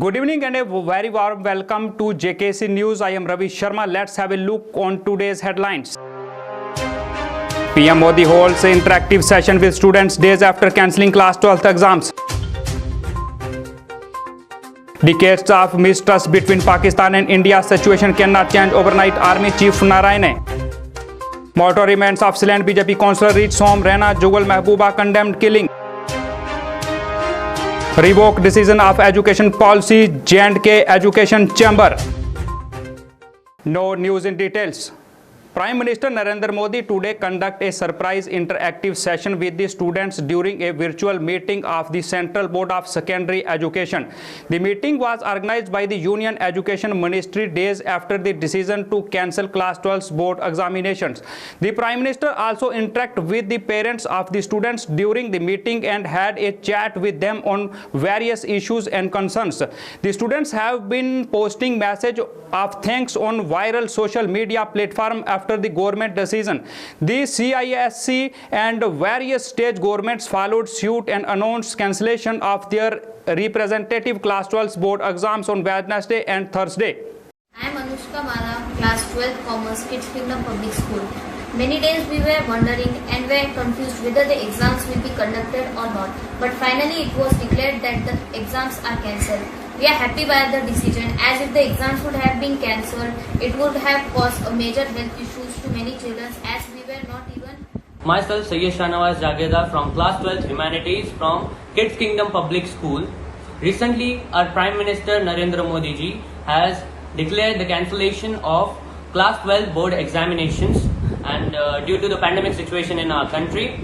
Good evening and a very warm welcome to JKC News. I am Ravi Sharma. Let's have a look on today's headlines. PM Modi holds an interactive session with students days after cancelling class 12th exams. Decades of mistrust between Pakistan and India. Situation cannot change overnight. Army Chief Narayane. Mortal remains of slain BJP councillor reached home. Rana Jugal Mehbooba condemned killing. Revoke decision of education policy, J&K Education Chamber. No news in details. Prime Minister Narendra Modi today conduct a surprise interactive session with the students during a virtual meeting of the Central Board of Secondary Education. The meeting was organized by the Union Education Ministry days after the decision to cancel Class 12 board examinations. The Prime Minister also interacted with the parents of the students during the meeting and had a chat with them on various issues and concerns. The students have been posting messages of thanks on viral social media platform after the government decision. The CISC and various state governments followed suit and announced cancellation of their representative Class 12 board exams on Wednesday and Thursday. I am Anushka Mala, Class 12 Commerce, Kids Kingdom Public School. Many days we were wondering and were confused whether the exams will be conducted or not. But finally it was declared that the exams are cancelled. We are happy by the decision, as if the exams would have been cancelled, it would have caused a major health issues to many children, as we were not even. Myself, Sayyid Shahnawaz Jageda from Class 12 Humanities from Kids Kingdom Public School. Recently, our Prime Minister Narendra Modi ji has declared the cancellation of Class 12 board examinations, and due to the pandemic situation in our country,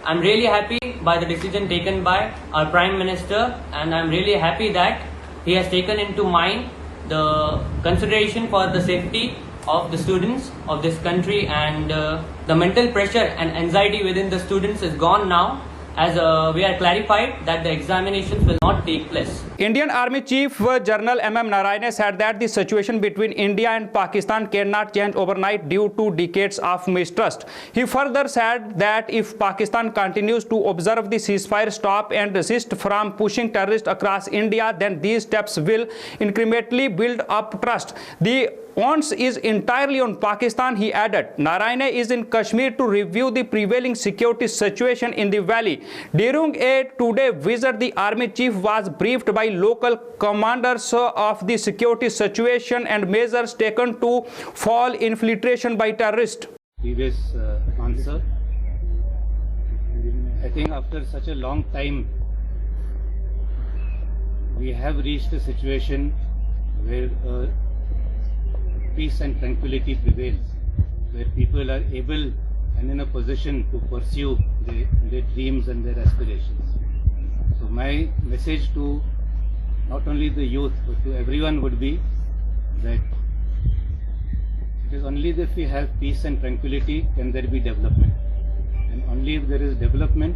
I'm really happy by the decision taken by our Prime Minister, and I'm really happy that he has taken into mind the consideration for the safety of the students of this country, and the mental pressure and anxiety within the students is gone now, as we are clarified that the examinations will not take place. Indian Army Chief General M.M. Narayane said that the situation between India and Pakistan cannot change overnight due to decades of mistrust. He further said that if Pakistan continues to observe the ceasefire, stop and resist from pushing terrorists across India, then these steps will incrementally build up trust. The onus is entirely on Pakistan, he added. Narayane is in Kashmir to review the prevailing security situation in the valley. During a two-day visit, the Army Chief was briefed by local commanders of the security situation and measures taken to fall infiltration by terrorists. Previous answer. I think after such a long time, we have reached a situation where peace and tranquility prevails, where people are able and in a position to pursue their dreams and their aspirations. So my message to not only the youth but to everyone would be that it is only if we have peace and tranquility can there be development, and only if there is development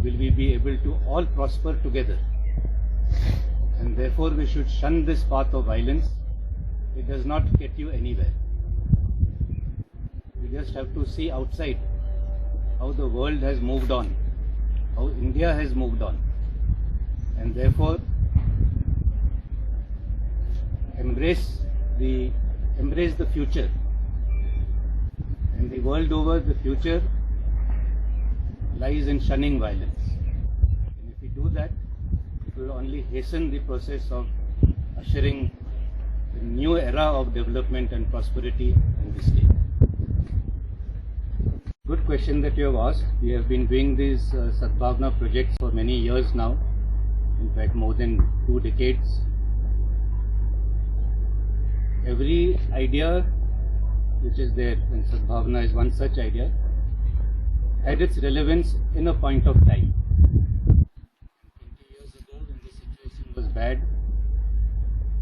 will we be able to all prosper together, and therefore we should shun this path of violence. It does not get you anywhere. We just have to see outside how the world has moved on, how India has moved on, and therefore embrace the future. And the world over, the future lies in shunning violence. And if we do that, it will only hasten the process of ushering a new era of development and prosperity in the state. Good question that you have asked. We have been doing these Sadbhavna projects for many years now, in fact more than 2 decades. Every idea which is there, and Sadbhavna is one such idea, had its relevance in a point of time. 20 years ago, when the situation was bad,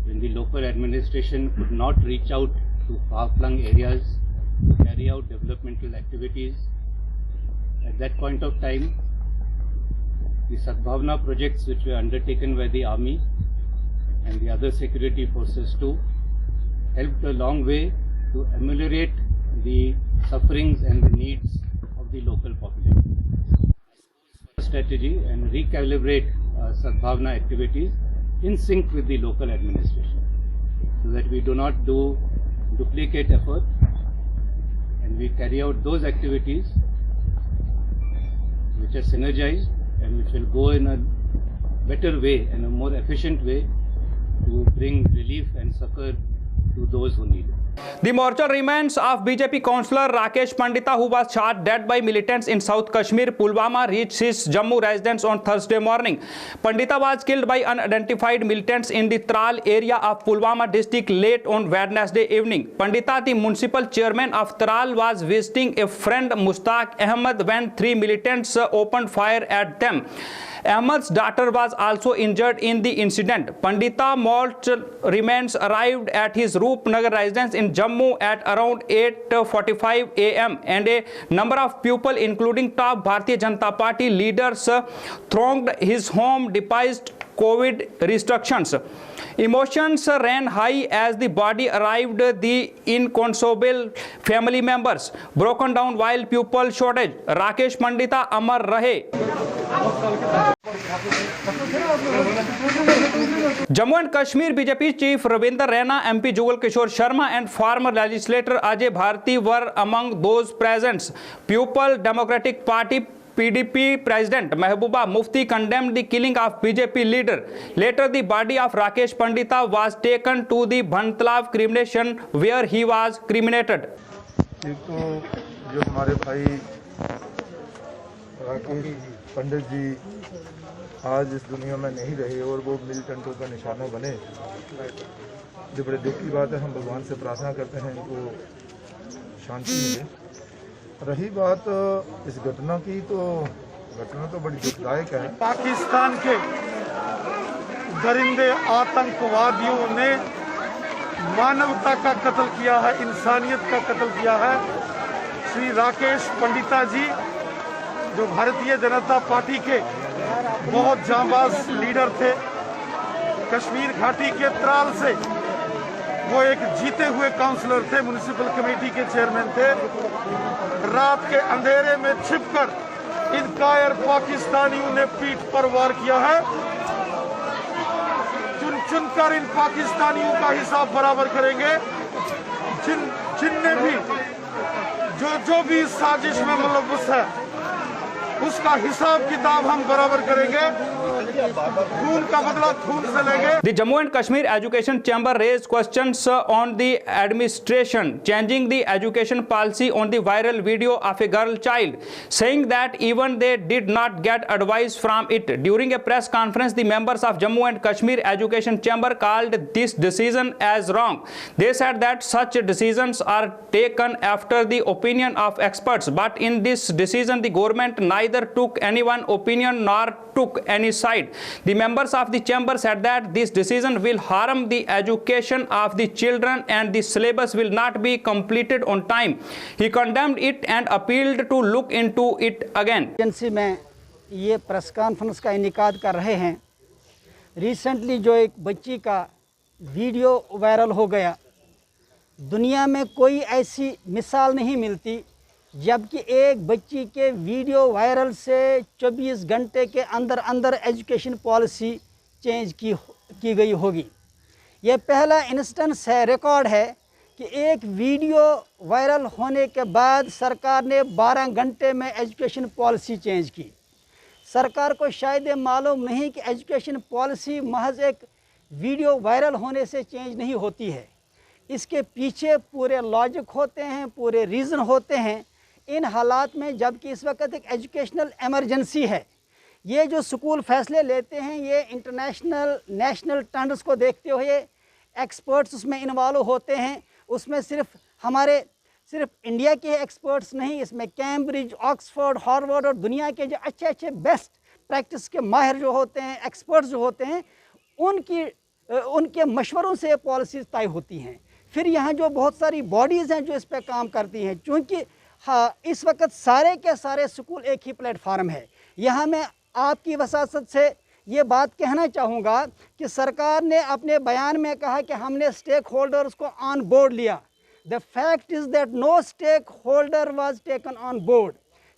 when the local administration could not reach out to far-flung areas to carry out developmental activities, at that point of time, the Sadbhavna projects which were undertaken by the army and the other security forces too helped a long way to ameliorate the sufferings and the needs of the local population. Strategy and recalibrate Sadbhavna activities in sync with the local administration, so that we do not do duplicate effort and we carry out those activities which are synergized and which will go in a better way and a more efficient way to bring relief and succor to those who need it. The mortal remains of BJP councillor Rakesh Pandita, who was shot dead by militants in South Kashmir, Pulwama, reached his Jammu residence on Thursday morning. Pandita was killed by unidentified militants in the Tral area of Pulwama district late on Wednesday evening. Pandita, the municipal chairman of Tral, was visiting a friend Mustaq Ahmed when three militants opened fire at them. Ahmed's daughter was also injured in the incident. Pandita mortal remains arrived at his Roopnagar residence in Jammu at around 8:45 a.m. and a number of people, including top Bharatiya Janata Party leaders, thronged his home despite COVID restrictions. Emotions ran high as the body arrived. The inconsolable family members broken down while people shouted, "Rakesh Pandita Amar Rahe." Jammu and Kashmir BJP Chief Ravinder Raina, MP Jugal Kishore Sharma and former legislator Ajay Bharti were among those present. People Democratic Party PDP President Mehbooba Mufti condemned the killing of BJP leader. Later, the body of Rakesh Pandita was taken to the Bhantlav cremation where he was cremated. एक तो जो हमारे भाई राकेश पंडित जी आज इस दुनिया में नहीं रहे और वो मिलिटेंटों का निशाना बने, ये बड़े दुख की बात है। हम भगवान से प्रार्थना करते हैं इनको शांति मिले। रही बात इस घटना की, तो घटना तो बड़ी दुखदायक है। पाकिस्तान के दरिंदे आतंकवादियों ने मानवता का कत्ल किया है, इंसानियत का कत्ल किया है। श्री राकेश पंडिता जी जो भारतीय जनता पार्टी के बहुत जांबाज लीडर थे, कश्मीर घाटी के त्राल से वो एक जीते हुए काउंसलर थे, म्युनिसिपल कमेटी के चेयरमैन थे। रात के अंधेरे में छिपकर इन कायर पाकिस्तानियों ने पीठ पर वार किया है। चुन चुनकर इन पाकिस्तानियों का हिसाब बराबर करेंगे। जिनने भी जो भी साजिश में मुलव्वस है उसका हिसाब किताब हम बराबर करेंगे। खून का बदला खून से लेंगे। The Jammu and Kashmir Education Chamber raised questions on the administration changing the education policy on the viral video of a girl child, saying that even they did not get advice from it. During a press conference, the members of Jammu and Kashmir Education Chamber called this decision as wrong. They said that such decisions are taken after the opinion of experts, but in this decision, the government neither took anyone's opinion nor took any side. The members of the chamber said that this decision will harm the education of the children and the syllabus will not be completed on time. He condemned it and appealed to look into it again. Agency में ये press conference का इनेकाद कर रहे हैं। Recently जो एक बच्ची का वीडियो वायरल हो गया, दुनिया में कोई ऐसी मिसाल नहीं मिलती जबकि एक बच्ची के वीडियो वायरल से 24 घंटे के अंदर अंदर एजुकेशन पॉलिसी चेंज की गई होगी। ये पहला इंस्टेंस है, रिकॉर्ड है कि एक वीडियो वायरल होने के बाद सरकार ने 12 घंटे में एजुकेशन पॉलिसी चेंज की। सरकार को शायद ये मालूम नहीं कि एजुकेशन पॉलिसी महज एक वीडियो वायरल होने से चेंज नहीं होती है। इसके पीछे पूरे लॉजिक होते हैं, पूरे रीज़न होते हैं। इन हालात में जबकि इस वक्त एक एजुकेशनल एमरजेंसी है, ये जो स्कूल फैसले लेते हैं ये इंटरनेशनल नेशनल स्टैंडर्ड्स को देखते हुए एक्सपर्ट्स उसमें इन्वॉल्व होते हैं। उसमें सिर्फ इंडिया के एक्सपर्ट्स नहीं, इसमें कैम्ब्रिज, ऑक्सफोर्ड, हार्वर्ड और दुनिया के जो अच्छे बेस्ट प्रैक्टिस के माहिर जो होते हैं, एक्सपर्ट्स जो होते हैं, उनके मशवरों से पॉलिसीज़ तय होती हैं। फिर यहाँ जो बहुत सारी बॉडीज़ हैं जो इस पर काम करती हैं, चूँकि हाँ इस वक्त सारे के सारे स्कूल एक ही प्लेटफार्म है। यहाँ मैं आपकी वसासत से ये बात कहना चाहूँगा कि सरकार ने अपने बयान में कहा कि हमने स्टेक होल्डर्स को ऑन बोर्ड लिया। The fact is that no stakeholder was taken on board,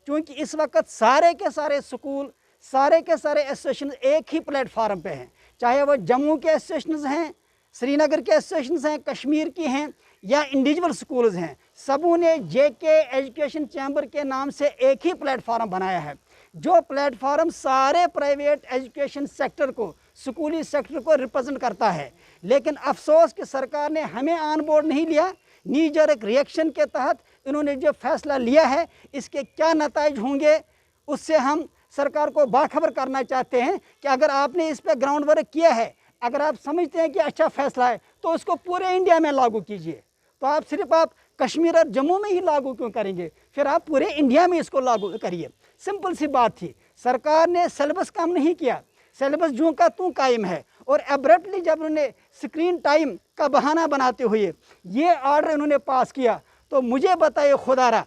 क्योंकि इस वक्त सारे के सारे स्कूल, सारे के सारे एसोसिएशन एक ही प्लेटफार्म पे हैं। चाहे वो जम्मू के एसोसिएशंस हैं, श्रीनगर के एसोसिएशंस हैं, कश्मीर की हैं या इंडिविजुअल स्कूल्स हैं, सबों ने जेके एजुकेशन चैम्बर के नाम से एक ही प्लेटफार्म बनाया है, जो प्लेटफार्म सारे प्राइवेट एजुकेशन सेक्टर को, स्कूली सेक्टर को रिप्रेजेंट करता है। लेकिन अफसोस कि सरकार ने हमें ऑन बोर्ड नहीं लिया। नीजर एक रिएक्शन के तहत इन्होंने जो फैसला लिया है, इसके क्या नताइज होंगे उससे हम सरकार को बाखबर करना चाहते हैं कि अगर आपने इस पर ग्राउंड वर्क किया है, अगर आप समझते हैं कि अच्छा फैसला है, तो उसको पूरे इंडिया में लागू कीजिए। तो आप सिर्फ आप कश्मीर और जम्मू में ही लागू क्यों करेंगे? फिर आप पूरे इंडिया में इसको लागू करिए। सिंपल सी बात थी। सरकार ने सिलेबस कम नहीं किया, सिलेबस जो का तू कायम है। और एब्रप्टली जब उन्होंने स्क्रीन टाइम का बहाना बनाते हुए ये ऑर्डर इन्होंने पास किया, तो मुझे बताइए खुदारा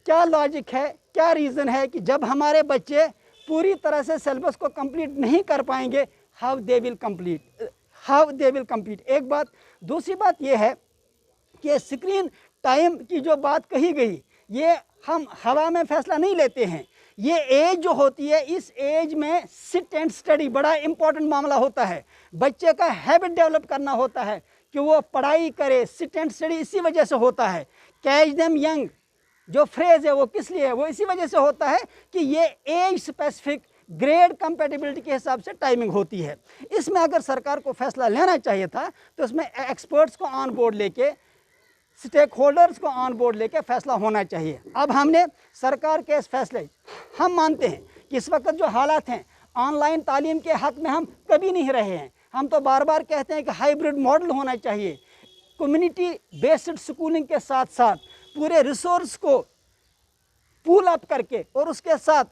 क्या लॉजिक है, क्या रीज़न है कि जब हमारे बच्चे पूरी तरह से सिलेबस को कंप्लीट नहीं कर पाएंगे, हाउ दे विल कंप्लीट। एक बात। दूसरी बात यह है कि स्क्रीन टाइम की जो बात कही गई, ये हम हवा में फैसला नहीं लेते हैं। ये एज जो होती है, इस एज में सिट एंड स्टडी बड़ा इंपॉर्टेंट मामला होता है। बच्चे का हैबिट डेवलप करना होता है कि वो पढ़ाई करे, सिट एंड स्टडी इसी वजह से होता है। कैच देम यंग जो फ्रेज़ है वो किस लिए है? वो इसी वजह से होता है कि ये एज स्पेसिफिक ग्रेड कंपेटिबिलिटी के हिसाब से टाइमिंग होती है। इसमें अगर सरकार को फैसला लेना चाहिए था तो इसमें एक्सपर्ट्स को ऑन बोर्ड लेके, स्टेक होल्डर्स को ऑन बोर्ड लेके फैसला होना चाहिए। अब हमने सरकार के इस फैसले, हम मानते हैं कि इस वक्त जो हालात हैं, ऑनलाइन तालीम के हक़ में हम कभी नहीं रहे हैं। हम तो बार बार कहते हैं कि हाइब्रिड मॉडल होना चाहिए। कम्युनिटी बेस्ड स्कूलिंग के साथ साथ पूरे रिसोर्स को पूल अप करके और उसके साथ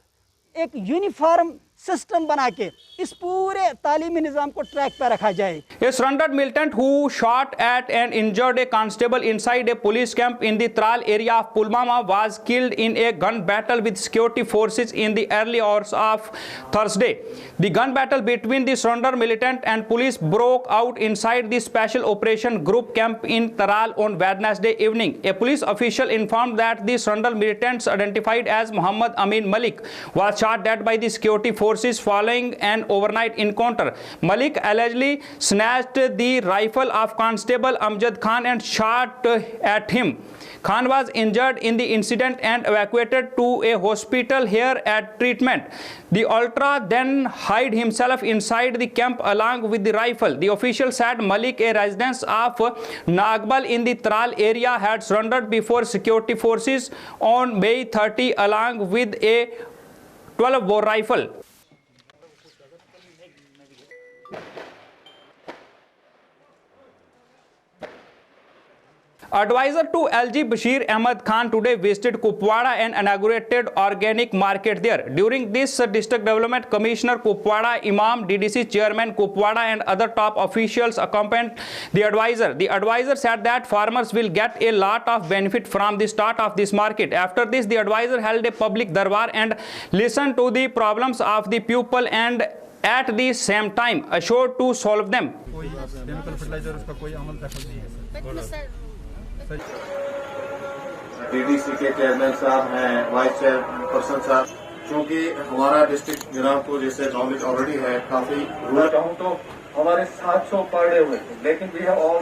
एक यूनिफॉर्म सिस्टम बना के इस पूरे तालीमी निज़ाम को ट्रैक पर रखा जाए। A surrendered militant who shot at and injured a constable inside a police camp in the Tral area of Pulwama was killed in a gun battle with security forces in the early hours of Thursday. The gun battle between the surrendered militant and police broke out inside the Special Operation Group camp in Tral on Wednesday evening. A police official informed that the surrendered militants, identified as Muhammad Amin Malik, was shot dead by the security forces following an overnight encounter. Malik allegedly snatched the rifle of Constable Amjad Khan and shot at him. Khan was injured in the incident and evacuated to a hospital here at treatment. The ultra then hid himself inside the camp along with the rifle. The official said Malik, a resident of Nagbal in the Tral area, had surrendered before security forces on May 30 along with a 12-bore rifle. Advisor to LG Bashir Ahmed Khan today visited Kupwara and inaugurated organic market there. During this, District Development Commissioner Kupwara, Imam, DDC Chairman Kupwara and other top officials accompanied the advisor. The advisor said that farmers will get a lot of benefit from the start of this market. After this, the advisor held a public darbar and listened to the problems of the people and at the same time assured to solve them. DDC के chairman साहब हैं, vice chairperson साहब, क्योंकि हमारा district जनाब को जैसे knowledge already है, काफी रूरल कहूँ तो हमारे 700 पर डे हुए थे, लेकिन we have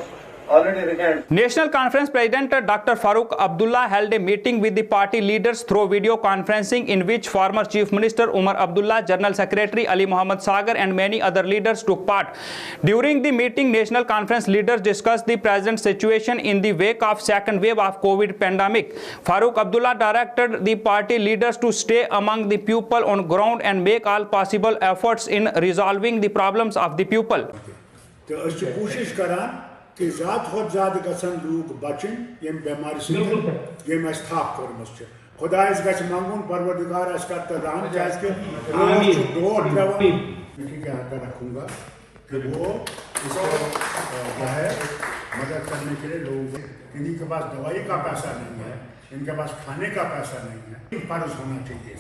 already retained. National Conference President Dr. Farooq Abdullah held a meeting with the party leaders through video conferencing in which former Chief Minister Umar Abdullah, General Secretary Ali Muhammad Sagar and many other leaders took part. During the meeting, National Conference leaders discussed the present situation in the wake of second wave of COVID pandemic. Farooq Abdullah directed the party leaders to stay among the people on ground and make all possible efforts in resolving the problems of the people. कि ज़्यादा खुद ज़्यादा गसन लोग बचन यम बीमारी से यम थाप karmas खुदा गस मंगुन परवरदिगार कर रहम क्या रखूँगा कि वो इसको है मदद करने के लिए लोगों को, इनके पास दवाई का पैसा नहीं है, इनके पास खाने का पैसा नहीं है, फर्ज होना चाहिए।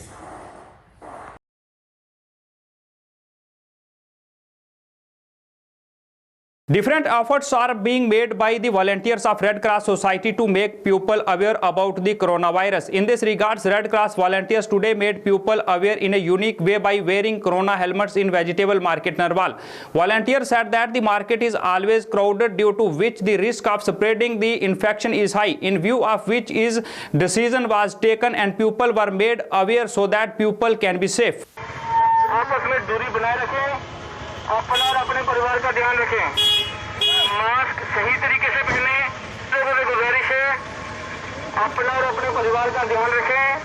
Different efforts are being made by the volunteers of Red Cross Society to make people aware about the coronavirus. In this regards, Red Cross volunteers today made people aware in a unique way by wearing corona helmets in vegetable market Narwal. Volunteers said that the market is always crowded, due to which the risk of spreading the infection is high. In view of which is decision was taken and people were made aware so that people can be safe. आपस में दूरी बनाए रखें, अपना और अपने परिवार का ध्यान रखें, मास्क सही तरीके से पहने, लोगों से गुजारिश है अपना और अपने परिवार का ध्यान रखें,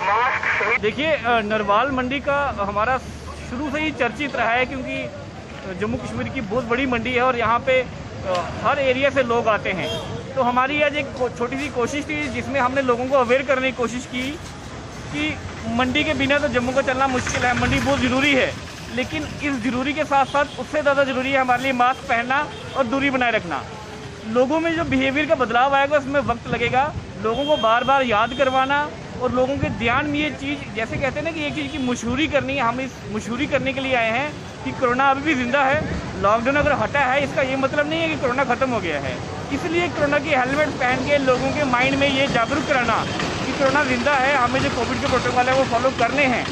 मास्क सही। देखिए, नरवाल मंडी का हमारा शुरू से ही चर्चित रहा है, क्योंकि जम्मू कश्मीर की बहुत बड़ी मंडी है और यहाँ पे हर एरिया से लोग आते हैं। तो हमारी आज एक छोटी सी कोशिश थी जिसमें हमने लोगों को अवेयर करने की कोशिश की कि मंडी के बिना तो जम्मू को चलना मुश्किल है, मंडी बहुत ज़रूरी है, लेकिन इस ज़रूरी के साथ साथ उससे ज़्यादा ज़रूरी है हमारे लिए मास्क पहनना और दूरी बनाए रखना। लोगों में जो बिहेवियर का बदलाव आएगा उसमें वक्त लगेगा, लोगों को बार बार याद करवाना और लोगों के ध्यान में ये चीज़, जैसे कहते हैं ना कि एक चीज़ की मशहूरी करनी है, हम इस मशहूरी करने के लिए आए हैं कि कोरोना अभी भी ज़िंदा है। लॉकडाउन अगर हटा है इसका ये मतलब नहीं है कि कोरोना ख़त्म हो गया है, इसलिए कोरोना की हेलमेट पहन के लोगों के माइंड में ये जागरूक कराना कि कोरोना ज़िंदा है, हमें जो कोविड के प्रोटोकॉल है वो फॉलो करने हैं।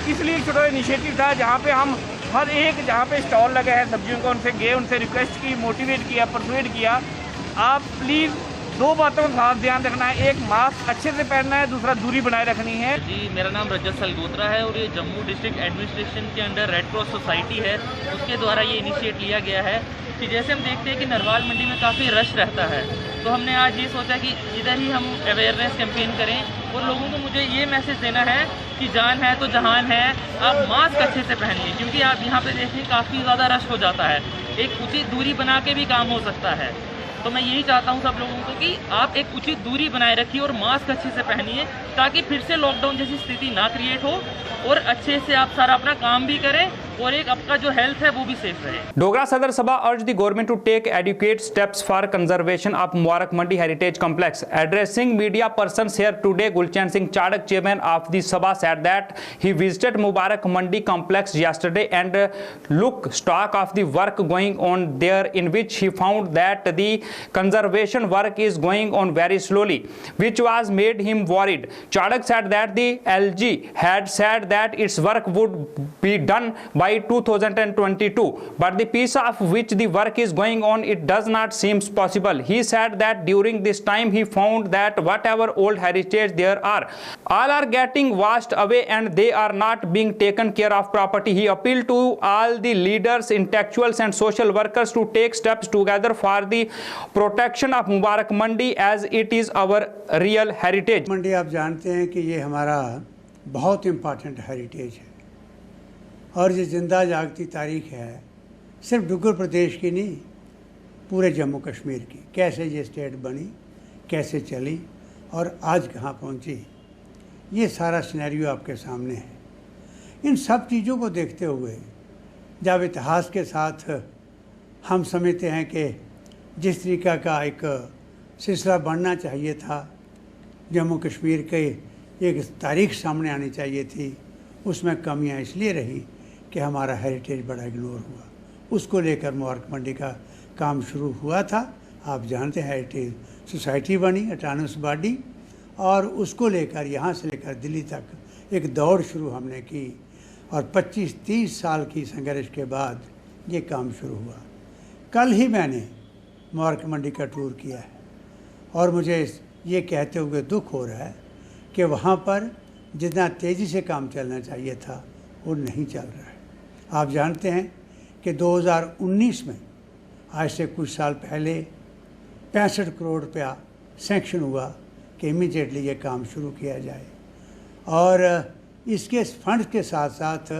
इसलिए एक छोटा इनिशिएटिव था जहाँ पे हम हर एक जहाँ पे स्टॉल लगे हैं सब्जियों का, उनसे गए, उनसे रिक्वेस्ट की, मोटिवेट किया, परसुएड किया, आप प्लीज़ दो बातों का खास ध्यान रखना है, एक मास्क अच्छे से पहनना है, दूसरा दूरी बनाए रखनी है। जी, मेरा नाम रजत सलगोत्रा है और ये जम्मू डिस्ट्रिक्ट एडमिनिस्ट्रेशन के अंडर रेड क्रॉस सोसाइटी है, उसके द्वारा ये इनिशिएट लिया गया है कि जैसे हम देखते हैं कि नरवाल मंडी में काफ़ी रश रहता है, तो हमने आज ये सोचा कि इधर ही हम अवेयरनेस कैंपेन करें और लोगों को मुझे ये मैसेज देना है कि जान है तो जहान है, आप मास्क अच्छे से पहनिए, क्योंकि आप यहाँ पे देखिए काफ़ी ज़्यादा रश हो जाता है, एक उचित दूरी बना के भी काम हो सकता है। तो मैं यही चाहता हूँ सब लोगों को कि आप एक उचित दूरी बनाए रखिए और मास्क अच्छे से पहनिए, ताकि फिर से लॉकडाउन जैसी स्थिति ना क्रिएट हो और अच्छे से आप सारा अपना काम भी करें और एक आपका जो हेल्थ है वो भी सेफ रहे। Dogra Sadar Sabha urged the government to take adequate steps for conservation of Mubarak Mandi Heritage Complex. Addressing media persons here today, Gulchand Singh Chadak, chairman of the Sabha, said that he visited Mubarak Mandi complex yesterday and took stock of the work going on there, in which he found that the conservation work is going on very slowly, which was made him worried. Chadak said that the LG had said that its work would be done by 2022, but the pace of which the work is going on, it does not seem possible. He said that during this time he found that whatever old heritage there are, all are getting washed away and they are not being taken care of properly. He appealed to all the leaders, intellectuals and social workers to take steps together for the protection of Mubarak Mandi, as it is our real heritage. मंडी आप जानते हैं कि ये हमारा बहुत important heritage है और ये जिंदा जागती तारीख है, सिर्फ डुग्गर प्रदेश की नहीं, पूरे जम्मू कश्मीर की। कैसे ये स्टेट बनी, कैसे चली और आज कहाँ पहुँची, ये सारा सिनेरियो आपके सामने है। इन सब चीज़ों को देखते हुए जब इतिहास के साथ हम समझते हैं कि जिस तरीक़ा का एक सिलसिला बढ़ना चाहिए था, जम्मू कश्मीर के एक तारीख सामने आनी चाहिए थी, उसमें कमियां इसलिए रही कि हमारा हेरिटेज बड़ा इग्नोर हुआ। उसको लेकर मुबारक मंडी का काम शुरू हुआ था। आप जानते हैं हेरिटेज सोसाइटी बनी, ऑटोनमस बॉडी, और उसको लेकर यहाँ से लेकर दिल्ली तक एक दौड़ शुरू हमने की और 25-30 साल की संघर्ष के बाद ये काम शुरू हुआ। कल ही मैंने मुबारक मंडी का टूर किया है और मुझे ये कहते हुए दुख हो रहा है कि वहाँ पर जितना तेज़ी से काम चलना चाहिए था वो नहीं चल रहा है। आप जानते हैं कि 2019 में आज से कुछ साल पहले 65 करोड़ रुपया सैंक्शन हुआ कि इमीडिएटली ये काम शुरू किया जाए, और इसके फंड के साथ साथ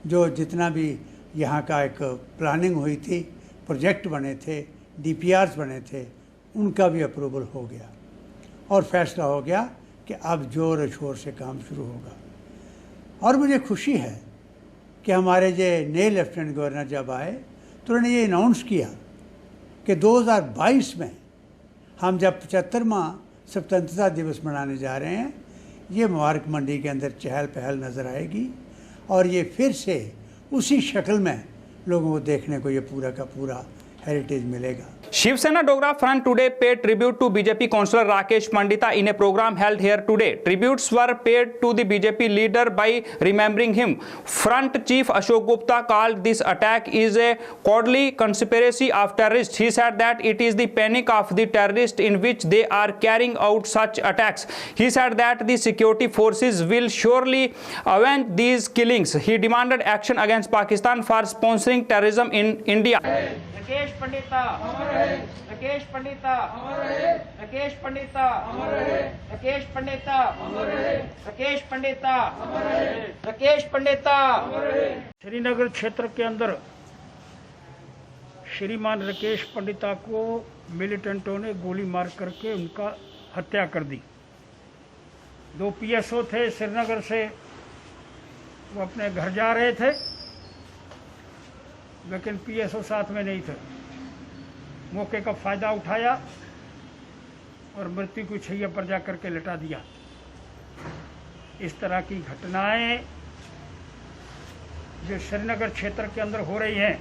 जो जितना भी यहाँ का एक प्लानिंग हुई थी, प्रोजेक्ट बने थे, DPRs बने थे, उनका भी अप्रूवल हो गया और फैसला हो गया कि अब जोर शोर से काम शुरू होगा। और मुझे खुशी है कि हमारे जो नए लेफ्टिनेंट गवर्नर जब आए तो उन्होंने ये अनाउंस किया कि 2022 में हम जब 75वां स्वतंत्रता दिवस मनाने जा रहे हैं, ये मुबारक मंडी के अंदर चहल पहल नज़र आएगी और ये फिर से उसी शक्ल में लोगों को देखने को ये पूरा का पूरा हेरिटेज मिलेगा। Shivsena Dogra Front today paid tribute to BJP councillor Rakesh Pandita in a program held here today. Tributes were paid to the BJP leader by remembering him. Front Chief Ashok Gupta called this attack is a cowardly conspiracy of terrorists. He said that it is the panic of the terrorists in which they are carrying out such attacks. He said that the security forces will surely avenge these killings. He demanded action against Pakistan for sponsoring terrorism in India. Rakesh Pandita Rakesh Pandita Rakesh Pandita Rakesh Pandita Rakesh Pandita Rakesh Pandita. Srinagar क्षेत्र के अंदर श्रीमान राकेश पंडिता को मिलिटेंटों ने गोली मार करके उनका हत्या कर दी। 2 PSO थे श्रीनगर से, वो अपने घर जा रहे थे लेकिन PSO साथ में नहीं थे। मौके का फ़ायदा उठाया और मृत्यु की छैया पर जा करके लिटा दिया। इस तरह की घटनाएं जो श्रीनगर क्षेत्र के अंदर हो रही हैं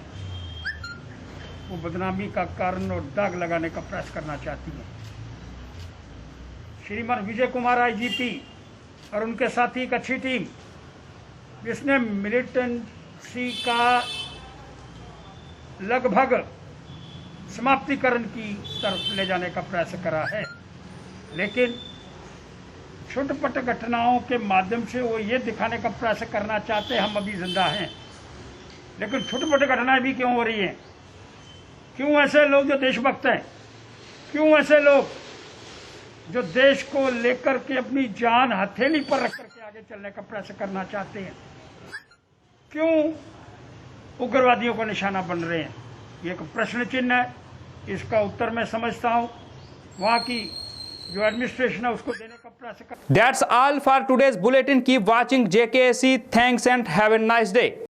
वो बदनामी का कारण और दाग लगाने का प्रयास करना चाहती हैं। श्रीमान विजय कुमार IGP और उनके साथी एक अच्छी टीम जिसने मिलिटेंसी का लगभग समाप्तिकरण की तरफ ले जाने का प्रयास करा है, लेकिन छोटे-पटे घटनाओं के माध्यम से वो ये दिखाने का प्रयास करना चाहते हैं हम अभी जिंदा हैं। लेकिन छोटे-मोटे घटनाएं भी क्यों हो रही हैं? क्यों ऐसे लोग जो देशभक्त हैं, क्यों ऐसे लोग जो देश को लेकर के अपनी जान हथेली पर रख करके आगे चलने का प्रयास करना चाहते हैं, क्यों उग्रवादियों को निशाना बन रहे हैं? ये एक प्रश्न चिन्ह है। इसका उत्तर मैं समझता हूँ वहाँ की जो एडमिनिस्ट्रेशन है उसको देने का प्रयास कर। That's all for today's bulletin. Keep watching JKC. Thanks and have a nice day.